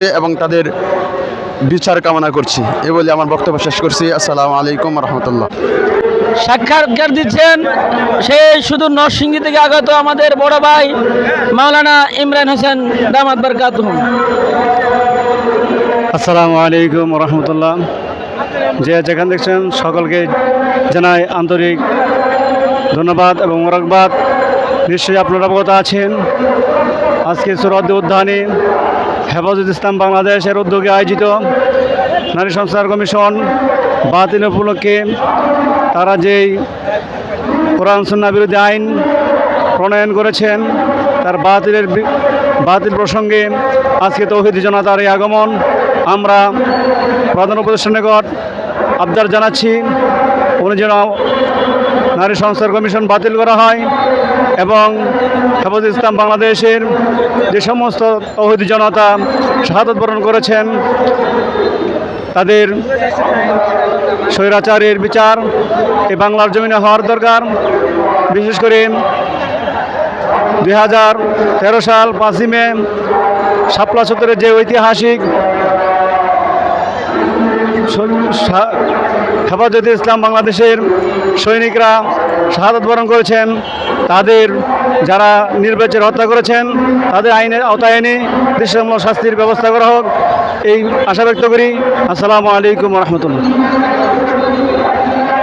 এবং তাদের বিচার কামনা করছি। এ বলে আমার বক্তব্য শেষ করছি। আসসালামু আলাইকুম রহমতুল্লাহ। সাক্ষাৎকার দিচ্ছেন সেই সুদূর নরসিংদী থেকে আগত আমাদের বড় ভাই মাওলানা ইমরান হোসেন দামাত বরকাতুহু। আসসালামু আলাইকুম রহমতুল্লাহ। যে যেখানে দেখছেন সকলকে জানাই আন্তরিক ধন্যবাদ এবং মোবারকবাদ। নিশ্চয়ই আপনারা অবগত আছেন, আজকে সোহরাওয়ার্দী উদ্যানে হেফাজত ইসলাম বাংলাদেশের উদ্যোগে আয়োজিত নারী সংস্কার কমিশন বাতিল উপলক্ষে তারা যেই কোরআন সুন্নাহ বিরোধী আইন প্রণয়ন করেছেন, তার বাতিল প্রসঙ্গে আজকে তৌহিদি জনতার এই আগমন আমরা প্রধান উপদেষ্টার নিকট আবদার জানাচ্ছি, উনি যেন নারী সংস্কার কমিশন বাতিল করা হয় এবং হেফাজত ইসলাম বাংলাদেশের যে সমস্ত তৌহিদি জনতা শাহাদাত বরণ করেছেন তাদের স্বৈরাচারের বিচার এই বাংলার জমিনে হওয়ার দরকার। বিশেষ করে 2013 সাল 5ই মে শাপলা চত্বরের যে ঐতিহাসিক হেফাজতে ইসলাম বাংলাদেশের সৈনিকরা শাহাদাত বরণ করেছেন, তাদের যারা নির্বিচারে হত্যা করেছেন তাদের আইনের আওতায় এনে দৃষ্টান্তমূলক শাস্তির ব্যবস্থা করা হোক, এই আশা ব্যক্ত করি। আসসালামু আলাইকুম রহমতুল্লাহ।